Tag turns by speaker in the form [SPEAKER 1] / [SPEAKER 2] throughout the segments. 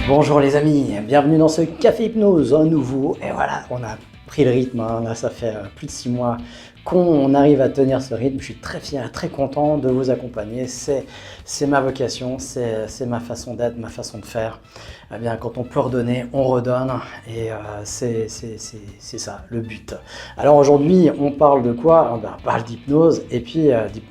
[SPEAKER 1] Bonjour les amis, bienvenue dans ce Café Hypnose, un nouveau, et voilà, on a pris le rythme, hein. Là ça fait plus de 6 mois qu'on arrive à tenir ce rythme, je suis très fier, très content de vous accompagner, c'est ma vocation, c'est ma façon d'être, ma façon de faire. Eh bien, quand on peut redonner, on redonne, et c'est ça le but. Alors aujourd'hui, on parle de quoi? On parle d'hypnose, et puis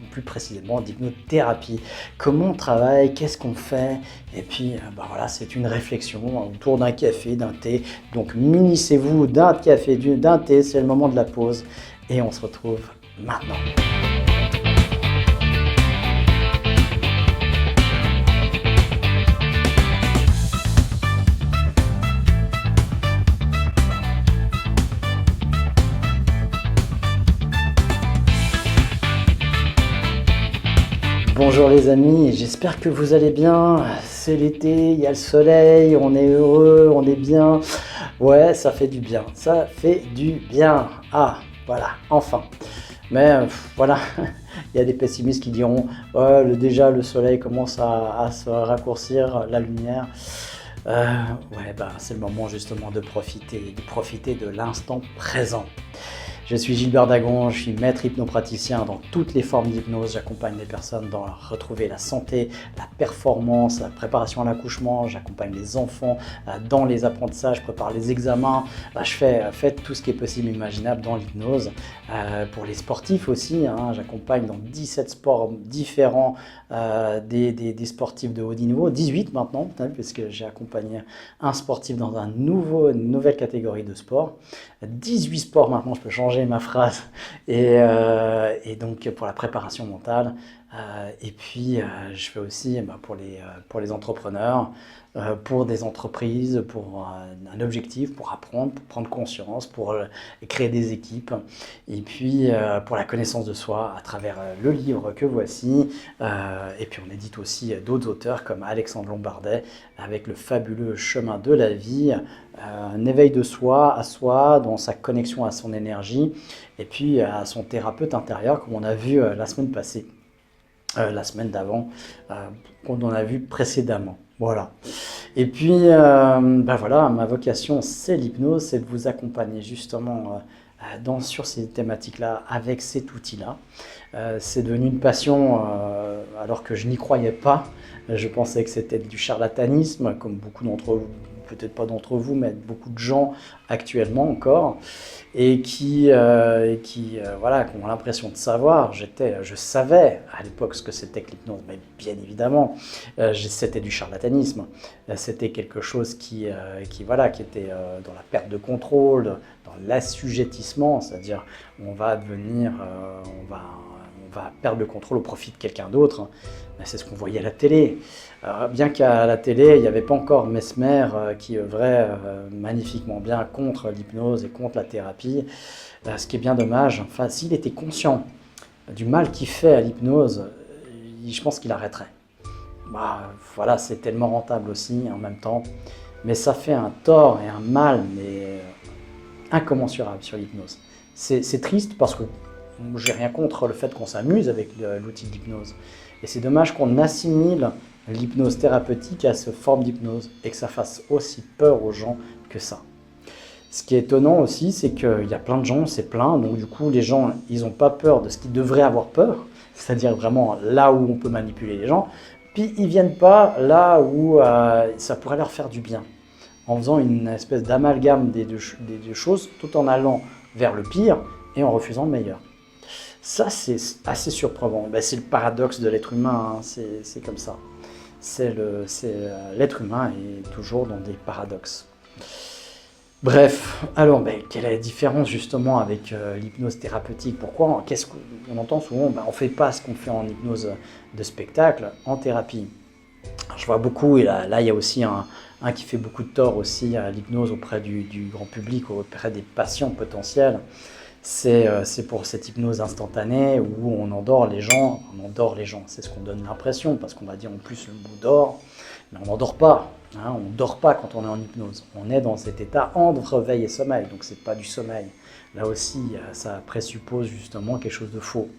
[SPEAKER 1] plus précisément d'hypnothérapie. Comment on travaille, qu'est-ce qu'on fait? Et puis voilà, c'est une réflexion autour d'un café, d'un thé. Donc munissez-vous d'un café, d'un thé, c'est le moment de la pause. Et on se retrouve maintenant. Bonjour les amis, j'espère que vous allez bien. C'est l'été, il y a le soleil, on est heureux, on est bien. Ouais, ça fait du bien, ça fait du bien. Ah, voilà, enfin. Mais voilà, il y a des pessimistes qui diront déjà le soleil commence à se raccourcir, la lumière. C'est le moment justement de profiter de l'instant présent. Je suis Gilbert Dagon, je suis maître hypnopraticien dans toutes les formes d'hypnose. J'accompagne les personnes dans retrouver la santé, la performance, la préparation à l'accouchement. J'accompagne les enfants dans les apprentissages, je prépare les examens. Je fais tout ce qui est possible et imaginable dans l'hypnose. Pour les sportifs aussi, hein, j'accompagne dans 17 sports différents des sportifs de haut niveau, 18 maintenant, puisque j'ai accompagné un sportif dans une nouvelle catégorie de sport. 18 sports maintenant, je peux changer ma phrase, et donc pour la préparation mentale. Et puis je fais aussi pour les entrepreneurs, pour des entreprises, pour un objectif, pour apprendre, pour prendre conscience, pour créer des équipes, et puis pour la connaissance de soi à travers le livre que voici. Et puis on édite aussi d'autres auteurs comme Alexandre Lombardet avec le fabuleux chemin de la vie, un éveil de soi, à soi, dans sa connexion à son énergie, et puis à son thérapeute intérieur, comme on a vu la semaine passée, la semaine d'avant, qu'on en a vu précédemment. Voilà. Et puis, voilà, ma vocation, c'est l'hypnose, c'est de vous accompagner justement sur ces thématiques-là, avec cet outil-là. C'est devenu une passion alors que je n'y croyais pas. Je pensais que c'était du charlatanisme, comme beaucoup d'entre vous, peut-être pas d'entre vous, mais beaucoup de gens actuellement encore, et qui ont l'impression de savoir. Je savais à l'époque ce que c'était que l'hypnose, mais bien évidemment, c'était du charlatanisme. C'était quelque chose qui était dans la perte de contrôle, dans l'assujettissement, c'est-à-dire on va perdre le contrôle au profit de quelqu'un d'autre. C'est ce qu'on voyait à la télé. Bien qu'à la télé, il n'y avait pas encore Mesmer qui œuvrait magnifiquement bien contre l'hypnose et contre la thérapie. Ce qui est bien dommage. Enfin, s'il était conscient du mal qu'il fait à l'hypnose, je pense qu'il arrêterait. Voilà, c'est tellement rentable aussi en même temps. Mais ça fait un tort et un mal, mais incommensurable sur l'hypnose. C'est triste parce que j'ai rien contre le fait qu'on s'amuse avec l'outil d'hypnose. Et c'est dommage qu'on assimile l'hypnose thérapeutique à cette forme d'hypnose et que ça fasse aussi peur aux gens que ça. Ce qui est étonnant aussi, c'est qu'il y a plein de gens, c'est plein, donc du coup les gens, ils n'ont pas peur de ce qu'ils devraient avoir peur, c'est-à-dire vraiment là où on peut manipuler les gens, puis ils ne viennent pas là où ça pourrait leur faire du bien, en faisant une espèce d'amalgame des deux choses, tout en allant vers le pire et en refusant le meilleur. Ça, c'est assez surprenant. C'est le paradoxe de l'être humain, hein. C'est comme ça. L'être humain est toujours dans des paradoxes. Bref, alors, quelle est la différence justement avec l'hypnose thérapeutique? Pourquoi? Qu'est-ce qu'on entend souvent? On ne fait pas ce qu'on fait en hypnose de spectacle, en thérapie. Alors, je vois beaucoup, et là il y a aussi un qui fait beaucoup de tort aussi à l'hypnose auprès du grand public, auprès des patients potentiels. C'est pour cette hypnose instantanée où on endort les gens. C'est ce qu'on donne l'impression, parce qu'on va dire en plus le mot dort, mais on n'endort pas. Hein, on ne dort pas quand on est en hypnose. On est dans cet état entre veille et sommeil, donc c'est pas du sommeil. Là aussi, ça présuppose justement quelque chose de faux.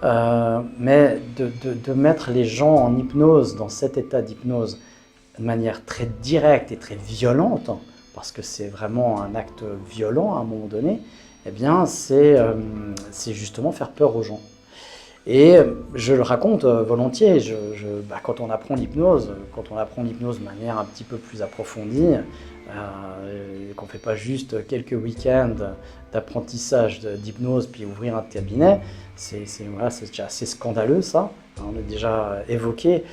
[SPEAKER 1] Mais de mettre les gens en hypnose, dans cet état d'hypnose, de manière très directe et très violente, parce que c'est vraiment un acte violent à un moment donné, eh bien c'est justement faire peur aux gens. Et je le raconte volontiers, quand on apprend l'hypnose, de manière un petit peu plus approfondie, qu'on ne fait pas juste quelques week-ends d'apprentissage d'hypnose puis ouvrir un cabinet, c'est déjà assez scandaleux ça. On a déjà évoqué,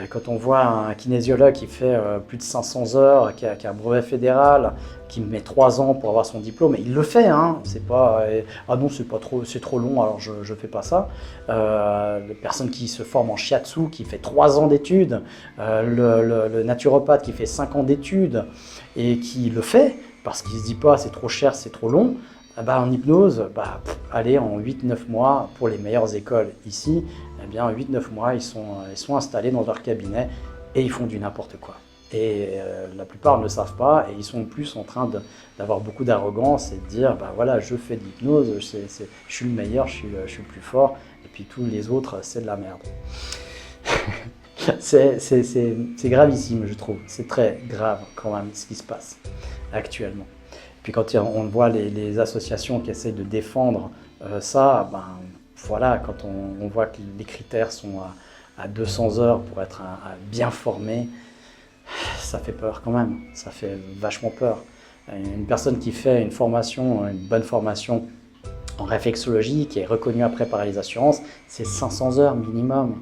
[SPEAKER 1] quand on voit un kinésiologue qui fait plus de 500 heures, qui a un brevet fédéral, qui met 3 ans pour avoir son diplôme, et il le fait, hein, c'est pas ah non c'est trop long alors je fais pas ça. Les personnes qui se forment en shiatsu, qui fait 3 ans d'études, le naturopathe qui fait 5 ans d'études et qui le fait parce qu'il se dit pas c'est trop cher, c'est trop long. En hypnose, allez, en 8-9 mois, pour les meilleures écoles ici, en 8-9 mois, ils sont installés dans leur cabinet et ils font du n'importe quoi. Et la plupart ne le savent pas et ils sont plus en train d'avoir beaucoup d'arrogance et de dire voilà, je fais de l'hypnose, je suis le meilleur, je suis le plus fort, et puis tous les autres, c'est de la merde. C'est gravissime, je trouve. C'est très grave quand même ce qui se passe actuellement. Puis quand on voit les associations qui essayent de défendre ça, voilà, quand on voit que les critères sont à 200 heures pour être bien formé, ça fait peur quand même, ça fait vachement peur. Une personne qui fait une bonne formation en réflexologie, qui est reconnue après par les assurances, c'est 500 heures minimum.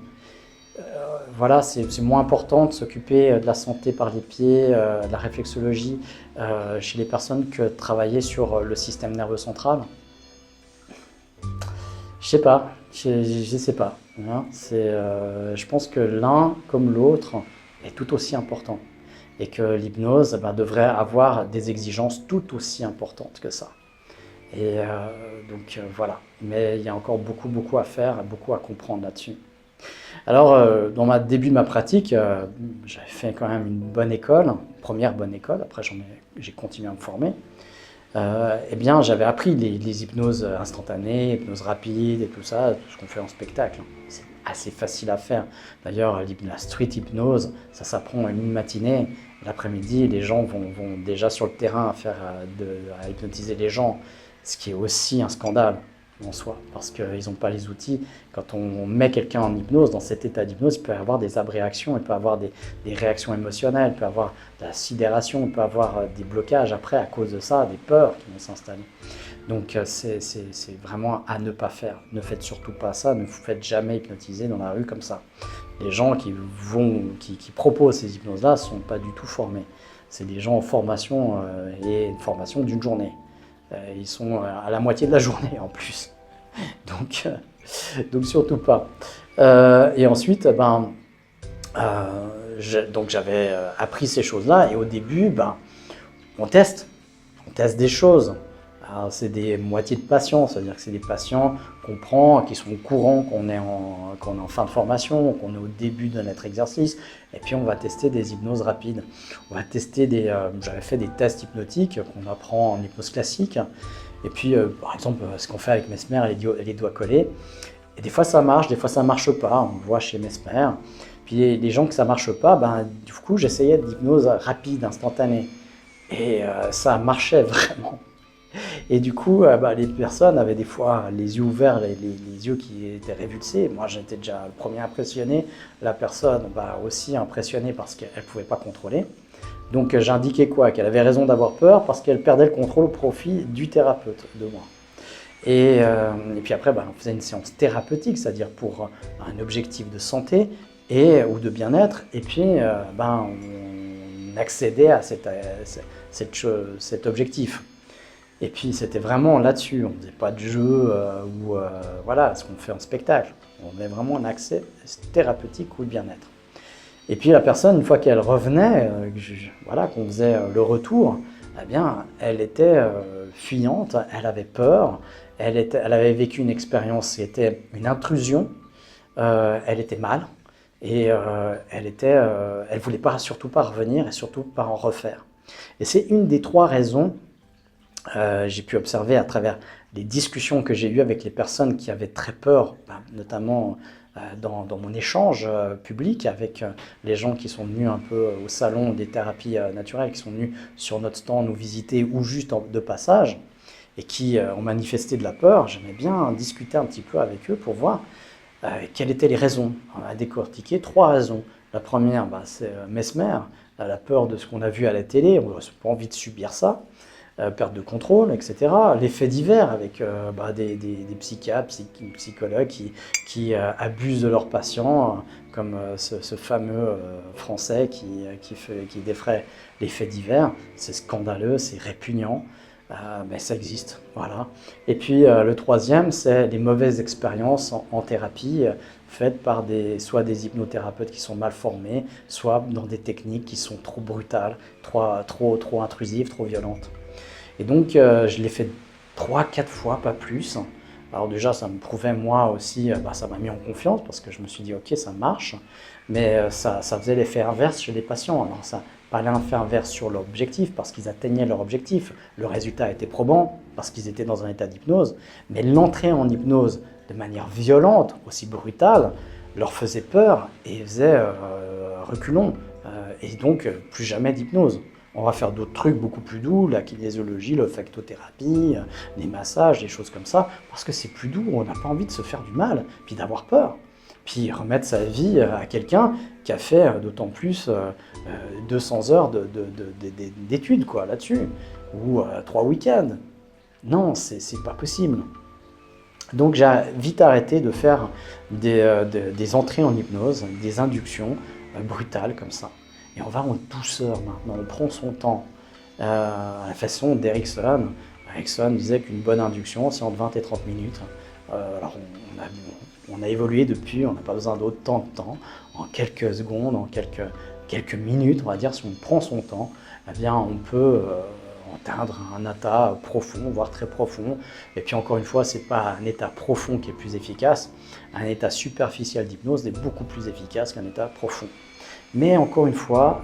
[SPEAKER 1] Voilà, c'est moins important de s'occuper de la santé par les pieds, de la réflexologie chez les personnes que de travailler sur le système nerveux central. Je sais pas, je sais pas. Hein, je pense que l'un comme l'autre est tout aussi important et que l'hypnose devrait avoir des exigences tout aussi importantes que ça. Et voilà, mais il y a encore beaucoup à faire, beaucoup à comprendre là-dessus. Alors, dans le début de ma pratique, j'avais fait quand même une bonne école, première bonne école, après j'ai continué à me former. J'avais appris les hypnoses instantanées, hypnose rapide et tout ça, tout ce qu'on fait en spectacle. C'est assez facile à faire. D'ailleurs, la street hypnose, ça s'apprend en une matinée. L'après-midi, les gens vont déjà sur le terrain à hypnotiser les gens, ce qui est aussi un scandale en soi, parce qu'ils n'ont pas les outils. Quand on met quelqu'un en hypnose, dans cet état d'hypnose, il peut y avoir des abréactions, il peut y avoir des réactions émotionnelles, il peut y avoir de la sidération, il peut y avoir des blocages après à cause de ça, des peurs qui vont s'installer. Donc c'est vraiment à ne pas faire. Ne faites surtout pas ça, ne vous faites jamais hypnotiser dans la rue comme ça. Les gens qui proposent ces hypnoses-là ne sont pas du tout formés. C'est des gens en formation et une formation d'une journée. Ils sont à la moitié de la journée en plus. Donc surtout pas. Et ensuite, j'avais appris ces choses-là et au début, on teste des choses. Alors, c'est des moitiés de patients, c'est-à-dire que c'est des patients qu'on prend, qui sont au courant qu'on est en fin de formation, qu'on est au début de notre exercice, et puis on va tester des hypnoses rapides. On va tester j'avais fait des tests hypnotiques qu'on apprend en hypnose classique, et puis par exemple ce qu'on fait avec Mesmer, les doigts collés, et des fois ça marche, des fois ça marche pas, on le voit chez Mesmer. Puis les gens que ça marche pas, du coup j'essayais d'hypnose rapide, instantanée, et ça marchait vraiment. Et du coup, les personnes avaient des fois les yeux ouverts, les yeux qui étaient révulsés. Moi, j'étais déjà le premier impressionné. La personne aussi impressionnée parce qu'elle ne pouvait pas contrôler. Donc, j'indiquais quoi? Qu'elle avait raison d'avoir peur parce qu'elle perdait le contrôle au profit du thérapeute, de moi. Et puis après, on faisait une séance thérapeutique, c'est-à-dire pour un objectif de santé ou de bien-être. Et puis, on accédait à cet objectif. Et puis c'était vraiment là-dessus, on ne faisait pas de jeu voilà ce qu'on fait en spectacle. On avait vraiment un accès thérapeutique ou de bien-être. Et puis la personne, une fois qu'elle revenait, qu'on faisait le retour, elle était fuyante, elle avait peur, elle avait vécu une expérience qui était une intrusion, elle était mal et elle voulait surtout pas revenir et surtout pas en refaire. Et c'est une des 3 raisons. J'ai pu observer à travers les discussions que j'ai eues avec les personnes qui avaient très peur, notamment dans mon échange public avec les gens qui sont venus un peu au salon des thérapies naturelles, qui sont venus sur notre stand nous visiter ou juste de passage et qui ont manifesté de la peur. J'aimais bien discuter un petit peu avec eux pour voir quelles étaient les raisons. On a décortiqué 3 raisons. La première, c'est Mesmer, la peur de ce qu'on a vu à la télé, on n'a pas envie de subir ça, perte de contrôle, etc. L'effet divers avec des psychiatres, psychologues qui abusent de leurs patients, comme ce fameux Français qui défrait l'effet divers. C'est scandaleux, c'est répugnant. Mais ça existe, voilà. Et puis le troisième, c'est les mauvaises expériences en thérapie faites par soit des hypnothérapeutes qui sont mal formés, soit dans des techniques qui sont trop brutales, trop intrusives, trop violentes. Et donc je l'ai fait 3-4 fois, pas plus. Alors déjà, ça me prouvait moi aussi, ça m'a mis en confiance parce que je me suis dit, ok, ça marche, mais ça faisait l'effet inverse chez les patients. Alors ça pas l'effet inverse sur l'objectif parce qu'ils atteignaient leur objectif. Le résultat était probant parce qu'ils étaient dans un état d'hypnose, mais l'entrée en hypnose de manière violente, aussi brutale, leur faisait peur et faisait reculons. Et donc, plus jamais d'hypnose. On va faire d'autres trucs beaucoup plus doux, la kinésiologie, l'olfactothérapie, les massages, des choses comme ça, parce que c'est plus doux, on n'a pas envie de se faire du mal, puis d'avoir peur. Puis remettre sa vie à quelqu'un qui a fait d'autant plus 200 heures d'études là-dessus, ou 3 week-ends. Non, c'est pas possible. Donc j'ai vite arrêté de faire des entrées en hypnose, des inductions brutales comme ça. Et on va en douceur maintenant, on prend son temps. À la façon d'Erickson. Erickson disait qu'une bonne induction, c'est entre 20 et 30 minutes. Alors on a évolué depuis, on n'a pas besoin d'autant de temps. En quelques secondes, en quelques minutes, on va dire, si on prend son temps, eh bien on peut atteindre un état profond, voire très profond. Et puis encore une fois, ce n'est pas un état profond qui est plus efficace. Un état superficiel d'hypnose est beaucoup plus efficace qu'un état profond. Mais encore une fois,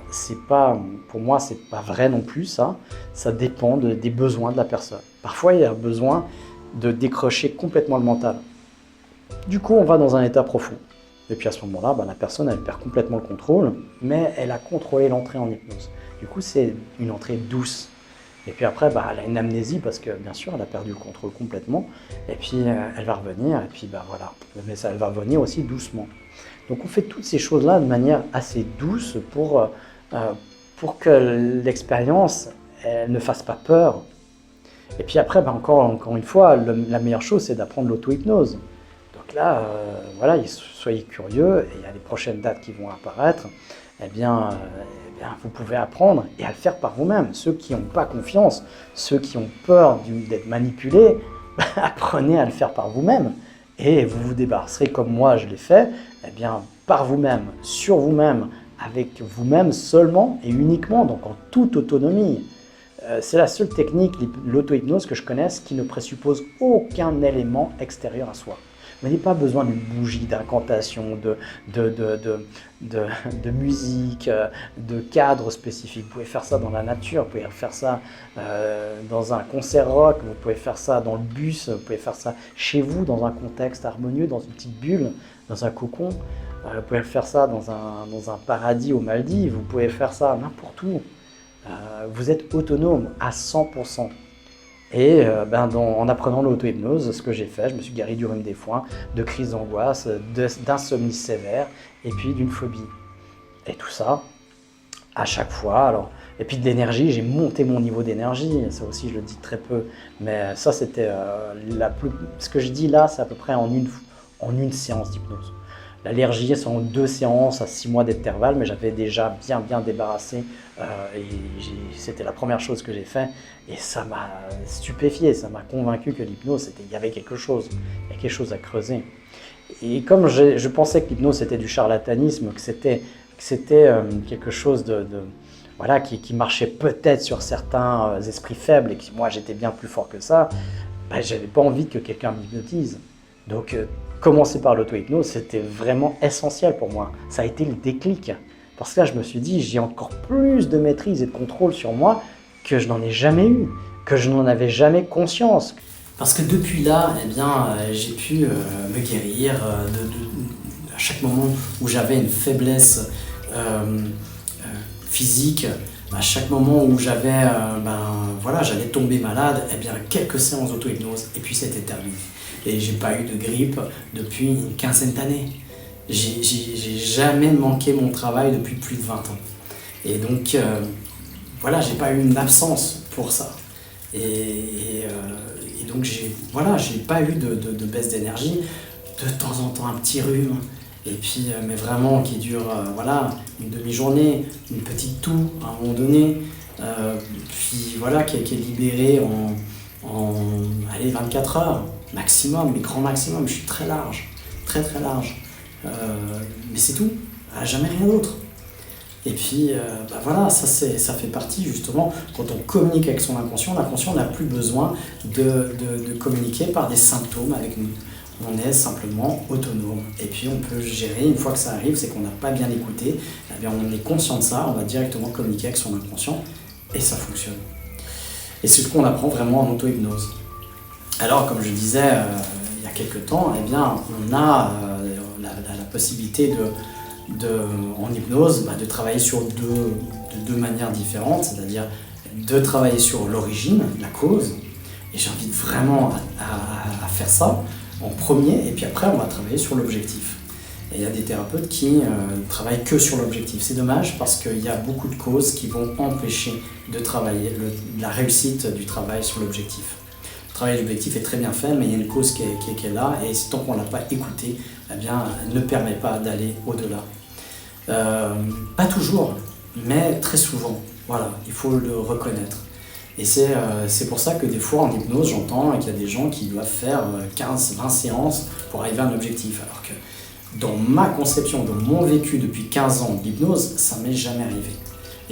[SPEAKER 1] pour moi, ce n'est pas vrai non plus ça. Ça dépend des besoins de la personne. Parfois, il y a besoin de décrocher complètement le mental. Du coup, on va dans un état profond. Et puis à ce moment-là, la personne, elle perd complètement le contrôle, mais elle a contrôlé l'entrée en hypnose. Du coup, c'est une entrée douce. Et puis après, elle a une amnésie parce que bien sûr, elle a perdu le contrôle complètement. Et puis elle va revenir, et puis voilà. Mais ça, elle va revenir aussi doucement. Donc on fait toutes ces choses-là de manière assez douce pour que l'expérience ne fasse pas peur. Et puis après, encore une fois, la meilleure chose, c'est d'apprendre l'auto-hypnose. Donc là, soyez curieux, et il y a les prochaines dates qui vont apparaître. Eh bien, vous pouvez apprendre et à le faire par vous-même. Ceux qui n'ont pas confiance, ceux qui ont peur d'être manipulés, apprenez à le faire par vous-même. Et vous vous débarrasserez, comme moi je l'ai fait, par vous-même, sur vous-même, avec vous-même seulement et uniquement, donc en toute autonomie. C'est la seule technique, l'auto-hypnose que je connaisse, qui ne présuppose aucun élément extérieur à soi. Vous n'avez pas besoin d'une bougie, d'incantation, de musique, de cadre spécifique. Vous pouvez faire ça dans la nature, vous pouvez faire ça dans un concert rock, vous pouvez faire ça dans le bus, vous pouvez faire ça chez vous, dans un contexte harmonieux, dans une petite bulle, dans un cocon. Vous pouvez faire ça dans un paradis aux Maldives, vous pouvez faire ça n'importe où. Vous êtes autonome à 100%. Et en apprenant l'auto-hypnose, ce que j'ai fait, je me suis guéri du rhume des foins, de crises d'angoisse, d'insomnie sévère et puis d'une phobie. Et tout ça, à chaque fois. Et puis de l'énergie, j'ai monté mon niveau d'énergie, ça aussi je le dis très peu, mais ça c'était ce que je dis là, c'est à peu près en une séance d'hypnose. L'allergie, c'est en 2 séances à 6 mois d'intervalle, mais j'avais déjà bien débarrassé et c'était la première chose que j'ai fait et ça m'a stupéfié, ça m'a convaincu que l'hypnose, il y avait quelque chose à creuser. Et comme je pensais que l'hypnose c'était du charlatanisme, que c'était quelque chose qui marchait peut-être sur certains esprits faibles et que moi j'étais bien plus fort que ça, j'avais pas envie que quelqu'un m'hypnotise. Donc commencer par l'auto-hypnose, c'était vraiment essentiel pour moi. Ça a été le déclic. Parce que là, je me suis dit, j'ai encore plus de maîtrise et de contrôle sur moi que je n'en ai jamais eu, que je n'en avais jamais conscience. Parce que depuis là, j'ai pu me guérir À chaque moment où j'avais une faiblesse physique, à chaque moment où j'allais tomber malade, eh bien quelques séances d'auto-hypnose et puis c'était terminé. Et j'ai pas eu de grippe depuis une quinzaine d'années. J'ai jamais manqué mon travail depuis plus de 20 ans. Et donc j'ai pas eu une absence pour ça. Et donc j'ai pas eu de baisse d'énergie. De temps en temps un petit rhume. Et puis, mais vraiment qui dure une demi-journée, une petite toux à un moment donné, qui est libérée en 24 heures maximum, mais grand maximum. Je suis très large, très très large. Mais c'est tout, jamais rien d'autre. Et puis ça fait partie justement, quand on communique avec son inconscient, l'inconscient n'a plus besoin de communiquer par des symptômes avec nous. On est simplement autonome. Et puis on peut gérer, une fois que ça arrive, c'est qu'on n'a pas bien écouté, eh bien on est conscient de ça, on va directement communiquer avec son inconscient et ça fonctionne. Et c'est ce qu'on apprend vraiment en auto-hypnose. Alors comme je disais il y a quelques temps, eh bien on a la possibilité en hypnose de travailler sur deux manières différentes, c'est-à-dire de travailler sur l'origine, la cause, et j'invite vraiment à faire ça en premier, et puis après on va travailler sur l'objectif. Et il y a des thérapeutes qui travaillent que sur l'objectif. C'est dommage parce qu'il y a beaucoup de causes qui vont empêcher de travailler la réussite du travail sur l'objectif. Le travail de l'objectif est très bien fait, mais il y a une cause qui est là, et tant qu'on ne l'a pas écoutée, eh bien, elle ne permet pas d'aller au-delà. Pas toujours, mais très souvent. Voilà, il faut le reconnaître. Et c'est pour ça que des fois en hypnose, j'entends qu'il y a des gens qui doivent faire 15-20 séances pour arriver à un objectif. Alors que dans ma conception, dans mon vécu depuis 15 ans d'hypnose, ça ne m'est jamais arrivé.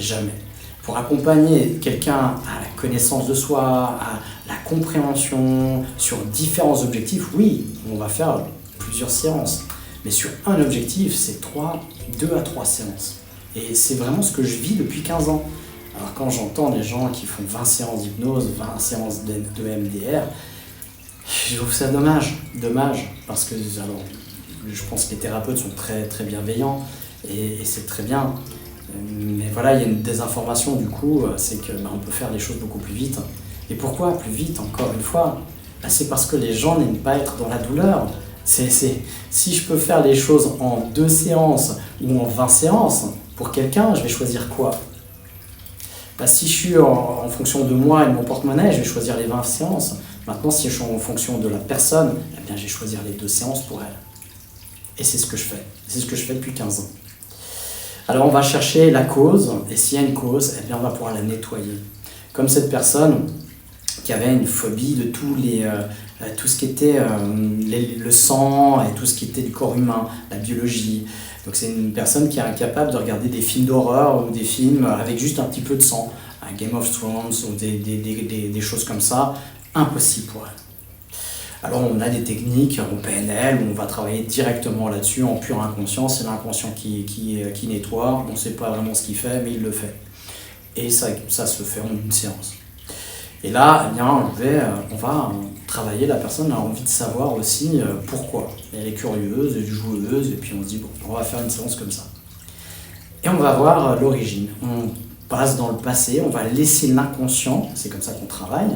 [SPEAKER 1] Jamais. Pour accompagner quelqu'un à la connaissance de soi, à la compréhension sur différents objectifs, oui, on va faire plusieurs séances. Mais sur un objectif, c'est 2 à 3 séances. Et c'est vraiment ce que je vis depuis 15 ans. Alors quand j'entends des gens qui font 20 séances d'hypnose, 20 séances de MDR, je trouve ça dommage, parce que je pense que les thérapeutes sont très, très bienveillants et c'est très bien. Mais voilà, il y a une désinformation du coup, c'est qu'on peut faire les choses beaucoup plus vite. Et pourquoi plus vite, encore une fois? C'est parce que les gens n'aiment pas être dans la douleur. Si je peux faire les choses en 2 séances ou en 20 séances, pour quelqu'un, je vais choisir quoi? Si je suis en fonction de moi et de mon porte-monnaie, je vais choisir les 20 séances. Maintenant, si je suis en fonction de la personne, eh bien, je vais choisir les 2 séances pour elle. Et c'est ce que je fais. C'est ce que je fais depuis 15 ans. Alors, on va chercher la cause, et s'il y a une cause, eh bien, on va pouvoir la nettoyer. Comme cette personne qui avait une phobie de tout ce qui était le sang et tout ce qui était du corps humain, la biologie. Donc c'est une personne qui est incapable de regarder des films d'horreur ou des films avec juste un petit peu de sang, un Game of Thrones ou des choses comme ça, impossible pour elle. Alors on a des techniques en PNL où on va travailler directement là-dessus en pure inconscient, c'est l'inconscient qui nettoie, on ne sait pas vraiment ce qu'il fait mais il le fait. Et ça se fait en une séance. Et là, eh bien, on va travailler, la personne a envie de savoir aussi pourquoi. Elle est curieuse, elle est joueuse, et puis on se dit, bon, on va faire une séance comme ça. Et on va voir l'origine. On passe dans le passé, on va laisser l'inconscient, c'est comme ça qu'on travaille,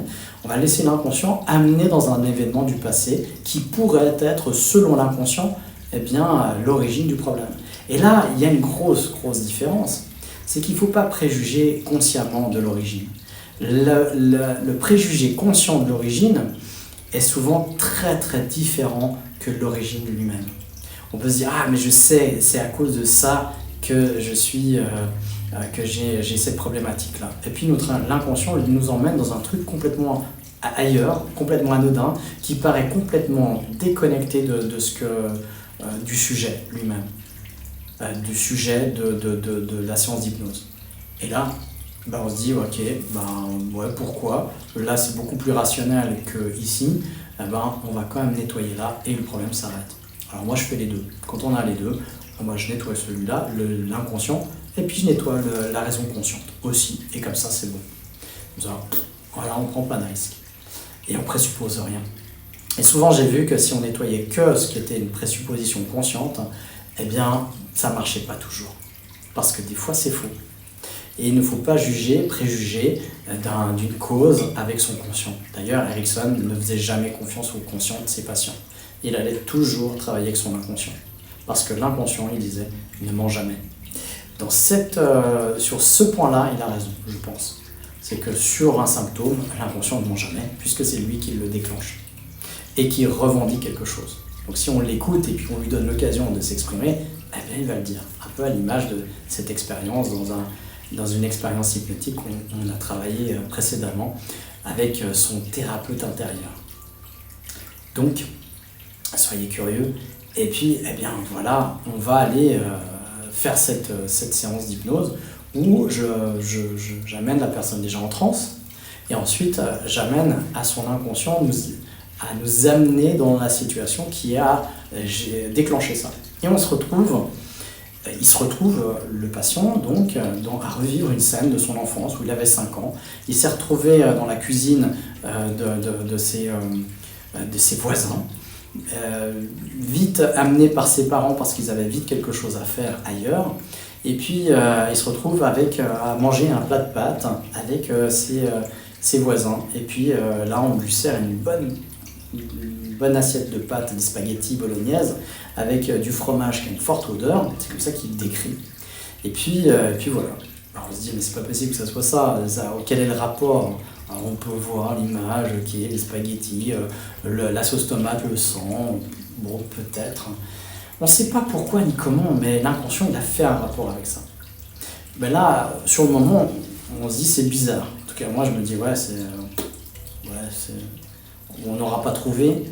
[SPEAKER 1] on va laisser l'inconscient amener dans un événement du passé qui pourrait être, selon l'inconscient, eh bien, l'origine du problème. Et là, il y a une grosse différence. C'est qu'il ne faut pas préjuger consciemment de l'origine. Le préjugé conscient de l'origine est souvent très très différent que l'origine lui-même. On peut se dire, ah mais je sais, c'est à cause de ça que j'ai cette problématique-là. Et puis l'inconscient nous emmène dans un truc complètement ailleurs, complètement anodin, qui paraît complètement déconnecté du sujet lui-même, du sujet de la séance d'hypnose. Et là, on se dit, ok, pourquoi? Là, c'est beaucoup plus rationnel qu'ici. On va quand même nettoyer là et le problème s'arrête. Alors moi, je fais les deux. Quand on a les deux, moi, je nettoie celui-là, l'inconscient, et puis je nettoie la raison consciente aussi. Et comme ça, c'est bon. Voilà, on ne prend pas de risque. Et on ne présuppose rien. Et souvent, j'ai vu que si on nettoyait que ce qui était une présupposition consciente, eh bien, ça ne marchait pas toujours. Parce que des fois, c'est faux. Et il ne faut pas préjuger d'une cause avec son conscient. D'ailleurs, Erickson ne faisait jamais confiance au conscient de ses patients. Il allait toujours travailler avec son inconscient. Parce que l'inconscient, il disait, ne ment jamais. Sur ce point-là, il a raison, je pense. C'est que sur un symptôme, l'inconscient ne ment jamais, puisque c'est lui qui le déclenche et qui revendique quelque chose. Donc si on l'écoute et puis qu'on lui donne l'occasion de s'exprimer, eh bien, il va le dire. Un peu à l'image de cette expérience dans une expérience hypnotique qu'on a travaillé précédemment avec son thérapeute intérieur. Donc, soyez curieux. Et puis, eh bien, voilà, on va aller faire cette séance d'hypnose où j'amène la personne déjà en transe et ensuite j'amène à son inconscient à nous amener dans la situation qui a déclenché ça. Et il se retrouve, le patient, donc, à revivre une scène de son enfance où il avait 5 ans. Il s'est retrouvé dans la cuisine de ses voisins, vite amené par ses parents parce qu'ils avaient vite quelque chose à faire ailleurs. Et puis, il se retrouve à manger un plat de pâtes avec ses voisins. Et puis, là, on lui sert une bonne assiette de pâtes, des spaghettis bolognaise, avec du fromage qui a une forte odeur. C'est comme ça qu'il décrit. Et puis voilà. Alors, on se dit, mais c'est pas possible que ça soit ça. Quel est le rapport ? Alors, on peut voir l'image qui est les spaghettis, la sauce tomate, le sang. Bon, peut-être. On ne sait pas pourquoi ni comment, mais l'inconscient, il a fait un rapport avec ça. Ben là, sur le moment, on se dit c'est bizarre. En tout cas, moi, je me dis, on n'aura pas trouvé.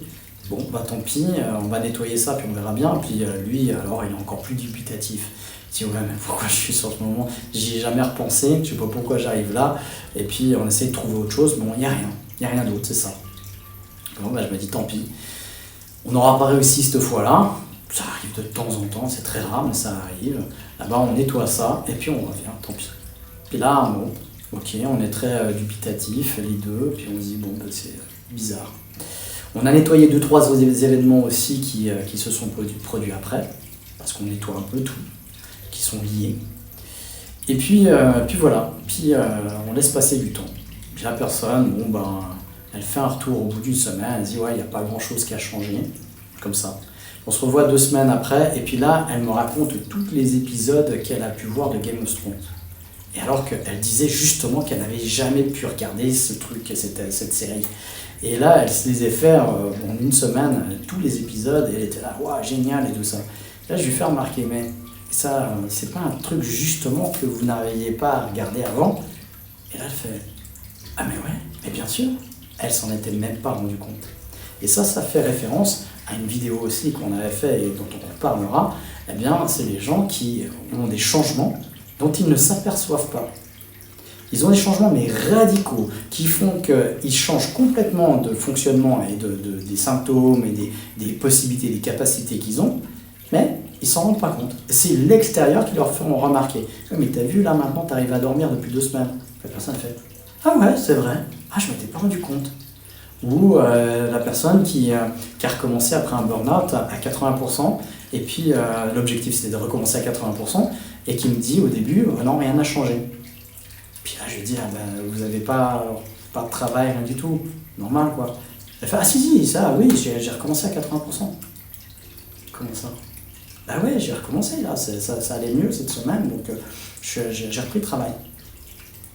[SPEAKER 1] Bon, bah tant pis, on va nettoyer ça, puis on verra bien. Puis lui, alors, il est encore plus dubitatif. Il dit, ouais, mais pourquoi je suis sur ce moment ? J'y ai jamais repensé, je ne sais pas pourquoi j'arrive là. Et puis, on essaie de trouver autre chose. Bon, il n'y a rien d'autre, c'est ça. Bon, bah, je me dis, tant pis. On n'aura pas réussi cette fois-là. Ça arrive de temps en temps, c'est très rare, mais ça arrive. Là-bas, on nettoie ça, et puis on revient, tant pis. Puis là, bon, ok, on est très dubitatif, les deux, puis on se dit, bon, ben, c'est bizarre. On a nettoyé 2-3 autres événements aussi qui se sont produits après, parce qu'on nettoie un peu tout, qui sont liés. Et puis voilà, on laisse passer du temps. Puis la personne, bon, ben, elle fait un retour au bout d'une semaine, elle dit, ouais, il n'y a pas grand-chose qui a changé, comme ça. On se revoit 2 semaines après, et puis là, elle me raconte tous les épisodes qu'elle a pu voir de Game of Thrones. Et alors qu'elle disait justement qu'elle n'avait jamais pu regarder ce truc, cette série. Et là, elle se les a fait en 1 semaine, tous les épisodes, et elle était là, waouh, génial, et tout ça. Là, je lui fais remarquer, mais ça, c'est pas un truc justement que vous n'aviez pas regardé avant. Et là, elle fait, ah mais ouais, mais bien sûr, elle s'en était même pas rendue compte. Et ça fait référence à une vidéo aussi qu'on avait fait et dont on reparlera. Eh bien, c'est les gens qui ont des changements dont ils ne s'aperçoivent pas. Ils ont des changements, mais radicaux, qui font qu'ils changent complètement de fonctionnement et des symptômes et des possibilités, des capacités qu'ils ont, mais ils ne s'en rendent pas compte. C'est l'extérieur qui leur font remarquer. Mais t'as vu, là, maintenant, tu arrives à dormir depuis 2 semaines. La personne fait, ah ouais, c'est vrai. Ah, je ne m'étais pas rendu compte. Ou la personne qui a recommencé après un burn-out à 80%, et puis l'objectif c'était de recommencer à 80%, et qui me dit au début, non, rien n'a changé. Puis là je lui dis, ah, ben, vous n'avez pas de travail, rien du tout, normal quoi. Elle fait, ah si, ça, oui, j'ai recommencé à 80%. Comment ça ? Bah ouais, j'ai recommencé là, ça allait mieux cette semaine, donc j'ai repris le travail.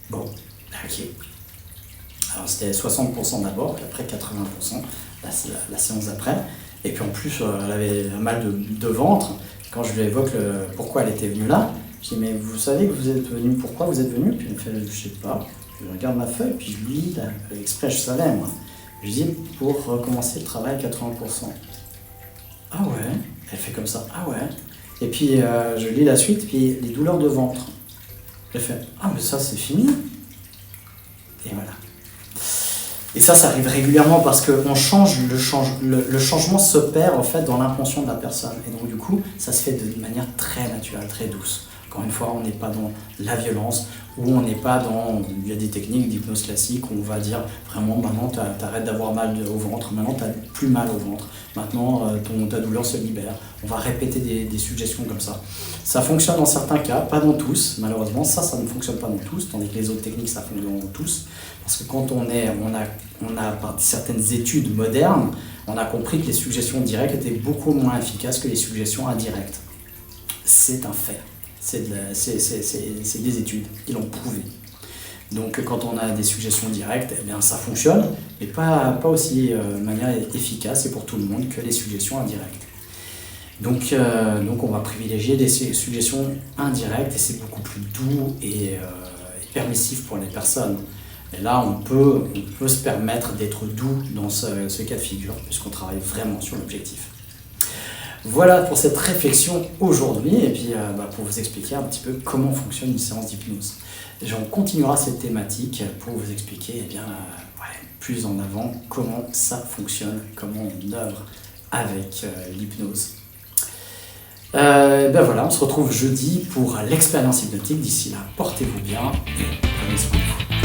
[SPEAKER 1] Bon, ok. Alors c'était 60% d'abord, puis après 80%, la séance d'après. Et puis en plus, elle avait un mal de ventre. Quand je lui évoque pourquoi elle était venue là, je dis, mais vous savez que vous êtes venu, pourquoi vous êtes venu ? Puis elle me fait, je sais pas. Je regarde ma feuille, puis je lis, exprès je savais moi. Je dis, pour recommencer le travail 80%. Ah ouais, elle fait comme ça, ah ouais. Et puis je lis la suite, puis les douleurs de ventre. Elle fait, ah mais ça c'est fini. Et voilà. Et ça arrive régulièrement parce que le changement s'opère en fait dans l'inconscient de la personne. Et donc du coup, ça se fait de manière très naturelle, très douce. Encore une fois, on n'est pas dans la violence, ou on n'est pas dans... Il y a des techniques d'hypnose classique où on va dire vraiment maintenant tu arrêtes d'avoir mal au ventre, maintenant tu n'as plus mal au ventre, maintenant ta douleur se libère. On va répéter des suggestions comme ça. Ça fonctionne dans certains cas, pas dans tous. Malheureusement, ça ne fonctionne pas dans tous, tandis que les autres techniques, ça fonctionne dans tous. Parce que quand on a par certaines études modernes, on a compris que les suggestions directes étaient beaucoup moins efficaces que les suggestions indirectes. C'est un fait. C'est des études, ils l'ont prouvé. Donc quand on a des suggestions directes, eh bien, ça fonctionne, mais pas aussi de manière efficace et pour tout le monde que les suggestions indirectes. Donc on va privilégier des suggestions indirectes et c'est beaucoup plus doux et permissif pour les personnes. Et là, on peut se permettre d'être doux dans ce cas de figure, puisqu'on travaille vraiment sur l'objectif. Voilà pour cette réflexion aujourd'hui, et puis pour vous expliquer un petit peu comment fonctionne une séance d'hypnose. Déjà, on continuera cette thématique pour vous expliquer plus en avant comment ça fonctionne, comment on œuvre avec l'hypnose. Voilà, on se retrouve jeudi pour l'expérience hypnotique. D'ici là, portez-vous bien et prenez soin de vous.